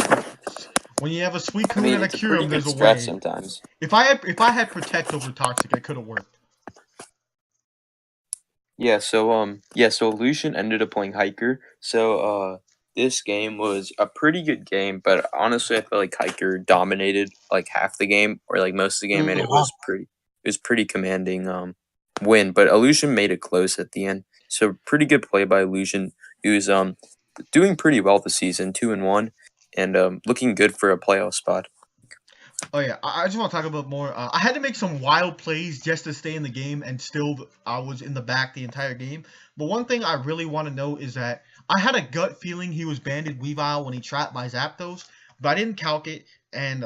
Speaker 1: when you have a Suicune and a Kyurem, there's a way.
Speaker 2: Sometimes.
Speaker 1: If I had Protect over Toxic, it could have worked.
Speaker 2: Yeah, so Illusion ended up playing Hiker. So this game was a pretty good game, but honestly I felt like Hiker dominated like half the game or like most of the game, and it was pretty commanding win. But Illusion made it close at the end. So pretty good play by Illusion, who's doing pretty well this season, 2-1, and looking good for a playoff spot.
Speaker 1: Oh yeah, I just want to talk about more. I had to make some wild plays just to stay in the game, and still I was in the back the entire game. But one thing I really want to know is that I had a gut feeling he was banded Weavile when he trapped my Zapdos, but I didn't calc it, and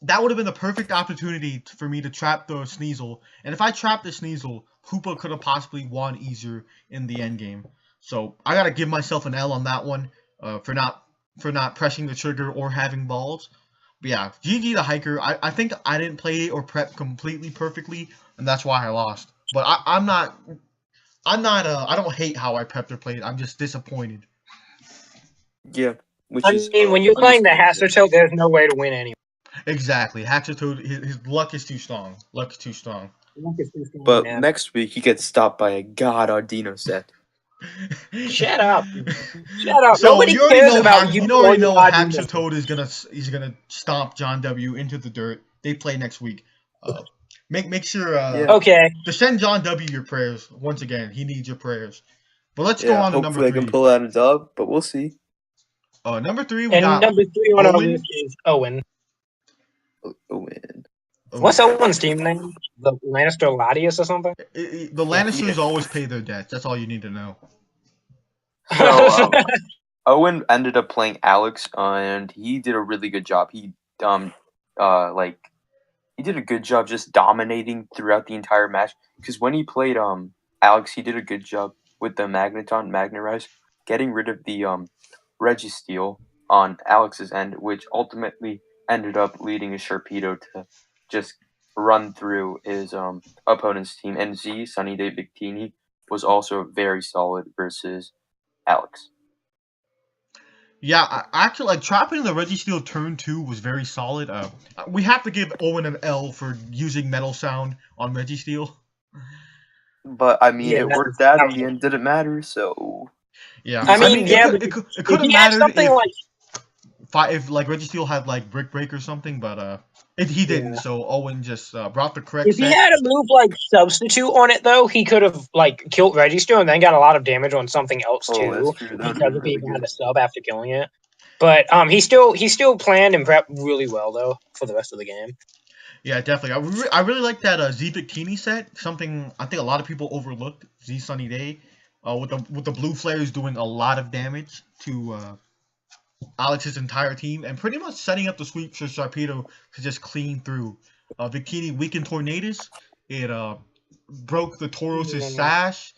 Speaker 1: that would have been the perfect opportunity for me to trap the Sneasel. And if I trapped the Sneasel, Hoopa could have possibly won easier in the end game. So I gotta give myself an L on that one for not pressing the trigger or having balls. But yeah, GG the Hiker. I think I didn't play or prep completely perfectly, and that's why I lost. But I don't hate how I prepped or played. I'm just disappointed.
Speaker 2: Yeah.
Speaker 3: When you're playing the Haxorus, there's no way to win anyway.
Speaker 1: Exactly. Haxorus, his luck is too strong.
Speaker 2: But next week he gets stopped by a god Audino set.
Speaker 3: Shut up!
Speaker 1: So
Speaker 3: Nobody cares about you.
Speaker 1: You already know Haxorus is gonna stomp John W into the dirt. They play next week. Make sure
Speaker 3: okay,
Speaker 1: to send John W your prayers once again. He needs your prayers. But let's go on to number 3.
Speaker 2: Hopefully I can pull out a dub, but we'll see.
Speaker 1: Number 3
Speaker 3: number 3 on our list is Owen.
Speaker 2: Owen.
Speaker 3: What's Owen's team name? The Lannister Latius or something?
Speaker 1: The Lannisters always pay their debts. That's all you need to know.
Speaker 2: So, Owen ended up playing Alex, and he did a really good job. He did a good job just dominating throughout the entire match. Because when he played Alex, he did a good job with the Magnerise, getting rid of the Registeel on Alex's end, which ultimately ended up leading a Sharpedo to just run through his opponent's team. And Z, Sunny Day Victini, was also very solid versus Alex.
Speaker 1: Yeah, actually, like trapping the Registeel turn 2 was very solid. We have to give Owen an L for using Metal Sound on Registeel.
Speaker 2: But I mean,
Speaker 3: Yeah,
Speaker 2: it
Speaker 3: that
Speaker 2: worked
Speaker 3: was,
Speaker 2: out
Speaker 3: that
Speaker 2: in
Speaker 3: was
Speaker 2: the end. Didn't matter. So
Speaker 1: Yeah,
Speaker 3: I
Speaker 1: I
Speaker 3: mean,
Speaker 1: mean,
Speaker 3: yeah, but
Speaker 1: it
Speaker 3: if
Speaker 1: could have
Speaker 3: he had
Speaker 1: mattered
Speaker 3: something like
Speaker 1: if like Registeel had like Brick Break or something, but he didn't.
Speaker 3: yeah.
Speaker 1: So Owen just brought the correct
Speaker 3: If he
Speaker 1: set.
Speaker 3: had a move like Substitute on it, though, he could have like killed Registeel and then got a lot of damage on something else
Speaker 2: oh, that's
Speaker 3: too,
Speaker 2: true. That would have
Speaker 3: because
Speaker 2: been
Speaker 3: if he
Speaker 2: really
Speaker 3: had
Speaker 2: good.
Speaker 3: a sub after killing it. But he still planned and prepped really well though for the rest of the game.
Speaker 1: Yeah, definitely. I really like that Z Bikini set. Something I think a lot of people overlooked. Z Sunny Day, with the blue flares doing a lot of damage to Alex's entire team and pretty much setting up the sweep for Sharpedo to just clean through. Bikini weakened Tornadus. It broke the Tauros'
Speaker 3: Yeah.
Speaker 1: sash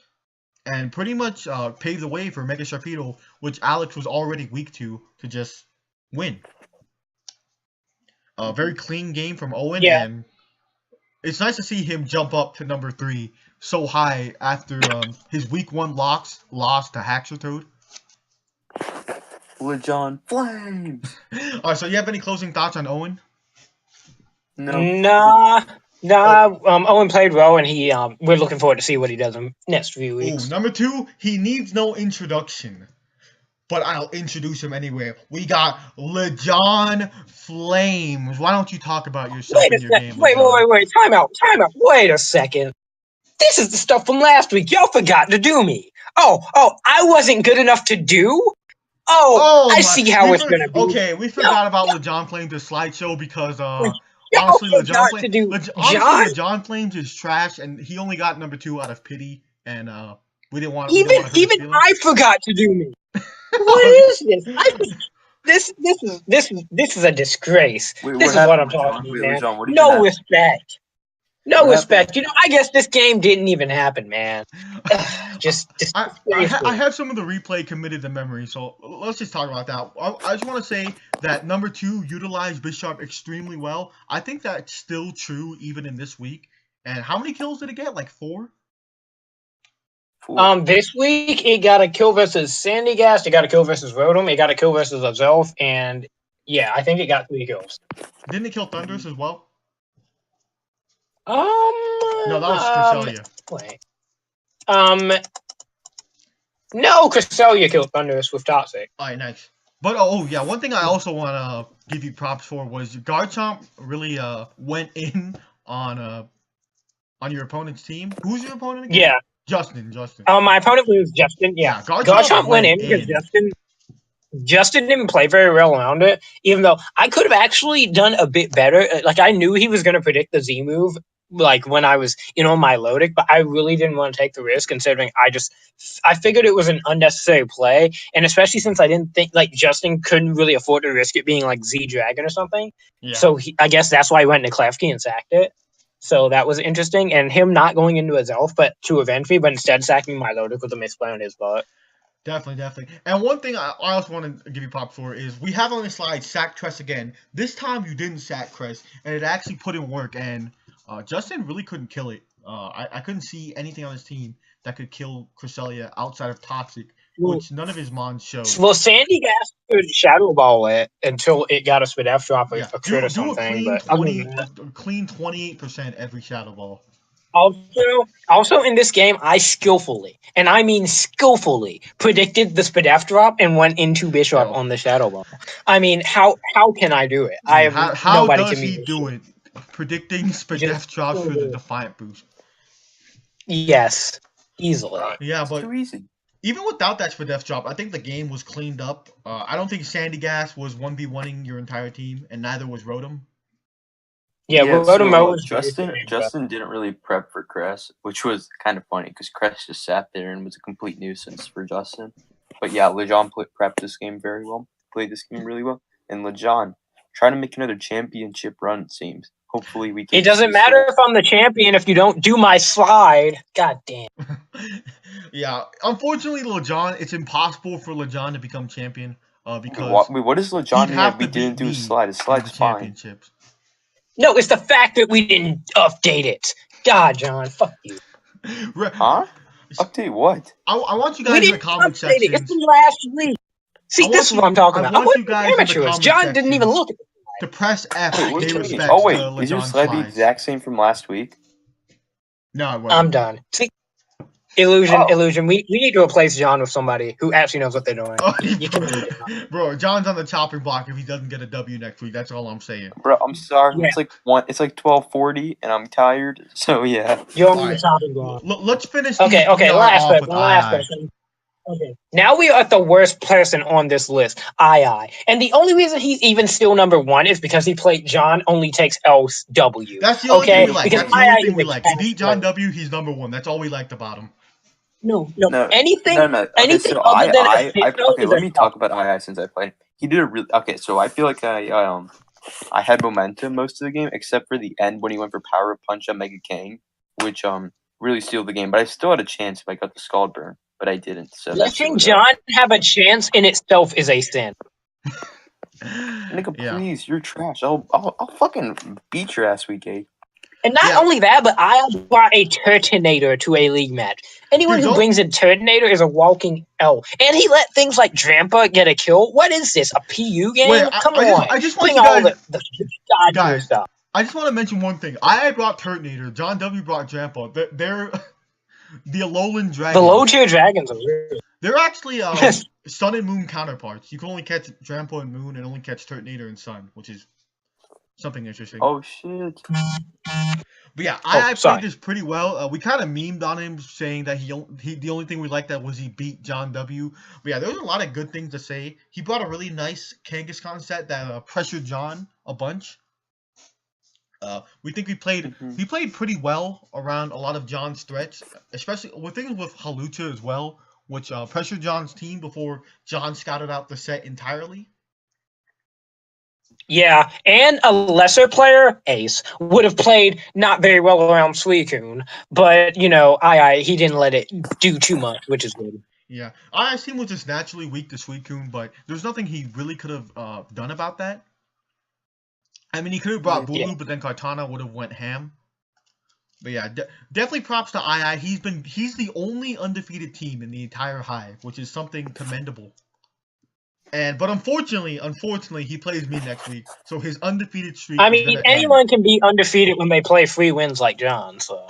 Speaker 1: and pretty much paved the way for Mega Sharpedo, which Alex was already weak to just win. A very clean game from Owen,
Speaker 3: Yeah.
Speaker 1: and it's nice to see him jump up to number 3 so high after his week 1 loss to Haxortoad.
Speaker 2: Lejon Flames.
Speaker 1: Alright, so you have any closing thoughts on Owen?
Speaker 2: No.
Speaker 3: Nah. Owen played well, and we're looking forward to see what he does in next few
Speaker 1: Ooh,
Speaker 3: weeks.
Speaker 1: number 2, he needs no introduction, but I'll introduce him anyway. We got Lejon Flames. Why don't you talk about yourself
Speaker 3: Wait a
Speaker 1: and your
Speaker 3: second.
Speaker 1: game,
Speaker 3: Wait.
Speaker 1: Lejon?
Speaker 3: Time out. Wait a second. This is the stuff from last week. Y'all forgot to do me. Oh, I wasn't good enough to do? Oh, I see how it's gonna be.
Speaker 1: Okay, we forgot about Lejon Flames' slideshow because
Speaker 3: Y'all
Speaker 1: honestly,
Speaker 3: forgot to do John?
Speaker 1: Lejon Flames is trash, and he only got number 2 out of pity, and we didn't want to hurt his
Speaker 3: Even
Speaker 1: feelings.
Speaker 3: I forgot to do me. What is this? This is a disgrace.
Speaker 2: Wait,
Speaker 3: This
Speaker 2: what
Speaker 3: is what I'm
Speaker 2: happened,
Speaker 3: talking
Speaker 2: Lejon?
Speaker 3: about,
Speaker 2: Wait,
Speaker 3: man.
Speaker 2: Lejon, what even
Speaker 3: No
Speaker 2: happened?
Speaker 3: respect. No
Speaker 2: What
Speaker 3: respect.
Speaker 2: happened?
Speaker 3: I guess this game didn't even happen, man. Just
Speaker 1: I
Speaker 3: disgraceful.
Speaker 1: have some of the replay committed to memory, so let's just talk about that. I just want to say that number 2 utilized Bisharp extremely well. I think that's still true even in this week. And how many kills did it get? Like 4?
Speaker 2: 4.
Speaker 3: This week it got a kill versus Sandygast, it got a kill versus Rotom, it got a kill versus Azelf, and yeah, I think it got 3 kills.
Speaker 1: Didn't it kill Thundurus as well?
Speaker 3: No,
Speaker 1: that was Cresselia.
Speaker 3: Wait. No, Cresselia killed Thundurus with Toxic.
Speaker 1: Alright, nice. But yeah, one thing I also want to give you props for was Garchomp really went in on your opponent's team. Who's your opponent again?
Speaker 3: Yeah.
Speaker 1: Justin.
Speaker 3: My opponent was Justin. Yeah,
Speaker 1: Garchomp
Speaker 3: went in because Justin didn't play very well around it. Even though I could have actually done a bit better. Like I knew he was going to predict the Z move, like when I was my loadic, but I really didn't want to take the risk. Considering I figured it was an unnecessary play, and especially since I didn't think like Justin couldn't really afford to risk it being like Z Dragon or something.
Speaker 1: Yeah.
Speaker 3: So I guess that's why he went into Klefki and sacked it. So that was interesting, and him not going into his elf, but to avenge me, but instead sacking my loadic with a misplay on his part.
Speaker 1: Definitely. And one thing I also want to give you props for is we have on the slide sack Crest again. This time you didn't sack Crest, and it actually put in work. And Justin really couldn't kill it. I couldn't see anything on his team that could kill Cresselia outside of Toxic, which none of his mons showed.
Speaker 3: Well, Sandygast could Shadow Ball it until it got a Spidef drop or a crit or something.
Speaker 1: Do a clean 28% every Shadow Ball.
Speaker 3: Also in this game, I skillfully, and I mean skillfully, predicted the Spidef drop and went into Bishop on the Shadow Ball. I mean, how can I do it?
Speaker 1: How does he do it? Predicting Spidef drops for the Defiant boost.
Speaker 3: Yes, easily.
Speaker 1: Yeah, but
Speaker 2: too easy.
Speaker 1: Even without that Spidef drop, I think the game was cleaned up. I don't think Sandygast was 1v1ing your entire team, and neither was Rotom.
Speaker 3: Yeah, Rotom
Speaker 2: Justin didn't really prep for Cress, which was kind of funny because Cress just sat there and was a complete nuisance for Justin. But yeah, Lejon prepped this game very well, played this game really well, and Lejon trying to make another championship run. It seems. Hopefully we can.
Speaker 3: It doesn't matter if I'm the champion if you don't do my slide. God damn.
Speaker 1: Yeah, unfortunately, Lejon, it's impossible for Lejon to become champion because
Speaker 2: what is Lejon have? We didn't do a slide. His slide's fine.
Speaker 3: No, it's the fact that we didn't update it. God, John, fuck you.
Speaker 2: Huh? Update what?
Speaker 1: I want you guys in the comment section.
Speaker 3: It's from last week. See, this is what I'm talking about. I
Speaker 1: want you
Speaker 3: want
Speaker 1: guys in the
Speaker 3: amateurs.
Speaker 1: comment
Speaker 3: John didn't even
Speaker 1: section
Speaker 3: look at it.
Speaker 1: to press F.
Speaker 2: Wait, what
Speaker 1: Pay
Speaker 2: are you
Speaker 1: respects
Speaker 2: Oh wait,
Speaker 1: to
Speaker 2: is your
Speaker 1: Lejon
Speaker 2: slide the
Speaker 1: slides.
Speaker 2: exact same from last week?
Speaker 1: No, it wasn't.
Speaker 3: I'm done. See, illusion.
Speaker 2: Oh.
Speaker 3: We need to replace John with somebody who actually knows what they're doing.
Speaker 1: Oh,
Speaker 3: You can read it.
Speaker 1: bro, John's on the chopping block if he doesn't get a W next week. That's all I'm saying.
Speaker 2: Bro, I'm sorry.
Speaker 3: Yeah.
Speaker 2: It's like 12:40 and I'm tired. So yeah.
Speaker 3: You're on
Speaker 1: All
Speaker 3: the
Speaker 1: right.
Speaker 3: chopping block.
Speaker 1: Let's finish.
Speaker 3: Okay. Last
Speaker 1: off
Speaker 3: person.
Speaker 1: with
Speaker 3: Last
Speaker 1: II.
Speaker 3: person. Okay. Now we are at the worst person on this list, II. And the only reason he's even still number 1 is because he played John only takes LW.
Speaker 1: That's the only thing we like.
Speaker 3: Because
Speaker 1: That's the only
Speaker 3: II
Speaker 1: thing we
Speaker 3: is a
Speaker 1: like. He beat John
Speaker 3: player.
Speaker 1: W. He's number 1. That's all we liked about him.
Speaker 3: No.
Speaker 2: No.
Speaker 3: Anything
Speaker 2: Okay,
Speaker 3: other than a Techno is
Speaker 2: let
Speaker 3: a
Speaker 2: me talk about II since I played. He did a really so I feel like I had momentum most of the game except for the end when he went for power punch on Mega King, which really sealed the game. But I still had a chance if I got the Scald Burn, but I didn't. So
Speaker 3: letting John have a chance in itself is a sin.
Speaker 2: Nigga,
Speaker 1: Yeah.
Speaker 2: please, you're trash. I'll fucking beat your ass, week 8.
Speaker 3: And not only that, but I brought a Turtonator to a league match. Anyone who brings a Turtonator is a walking L. And he let things like Drampa get a kill. What is this? A PU game?
Speaker 1: Wait,
Speaker 3: Come on.
Speaker 1: I just want
Speaker 3: Bring
Speaker 1: you
Speaker 3: all
Speaker 1: guys,
Speaker 3: the
Speaker 1: guys,
Speaker 3: stuff.
Speaker 1: I just want to mention one thing. I brought Turtonator. John W. brought Drampa. They're the Alolan Dragons.
Speaker 3: The low tier dragons are weird.
Speaker 1: They're actually Sun and Moon counterparts. You can only catch Drampa and Moon and only catch Turtonator and Sun, which is something interesting.
Speaker 2: Oh shit.
Speaker 1: But yeah, I played this pretty well. We kind of memed on him saying that he the only thing we liked that was he beat John W. But yeah, there was a lot of good things to say. He brought a really nice Kangaskhan set that pressured John a bunch. We think we played pretty well around a lot of John's threats, especially with things with Halucha as well, which pressured John's team before John scouted out the set entirely.
Speaker 3: Yeah, and a lesser player, Ace, would have played not very well around Suicune, but, he didn't let it do too much, which is good.
Speaker 1: Yeah, II's team was just naturally weak to Suicune, but there's nothing he really could have done about that. I mean, he could have brought Bulu, but then Kartana would have went ham. But yeah, definitely props to II. He's the only undefeated team in the entire Hive, which is something commendable. But unfortunately, he plays me next week, so his undefeated streak.
Speaker 3: I mean, anyone can be undefeated when they play free wins like John. So.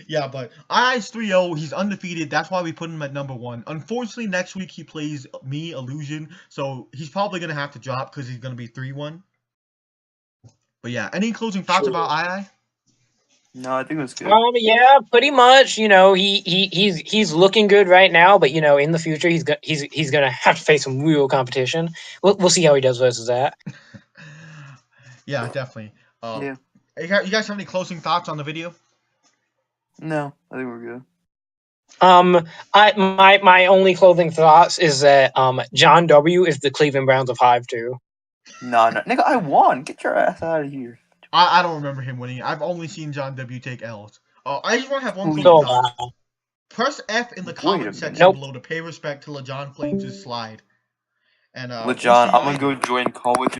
Speaker 1: Yeah, but II's 3-0. He's undefeated. That's why we put him at number 1. Unfortunately, next week he plays me, Illusion, so he's probably gonna have to drop because he's gonna be 3-1. But yeah, any closing thoughts about II?
Speaker 2: No, I think it was good.
Speaker 3: Yeah, pretty much. He's looking good right now, but in the future he's gonna have to face some real competition. We'll see how he does versus that.
Speaker 1: Yeah, definitely.
Speaker 2: Yeah.
Speaker 1: You guys have any closing thoughts on the video?
Speaker 2: No, I think we're good.
Speaker 3: My only closing thoughts is that John W is the Cleveland Browns of Hive too.
Speaker 2: No, nigga, I won. Get your ass out of here.
Speaker 1: I don't remember him winning. I've only seen John W take L's. I just want to have one closing thought. Press F in the comment section below to pay respect to Lejon claims his slide. And
Speaker 2: Lejon, I'm gonna go join call with you.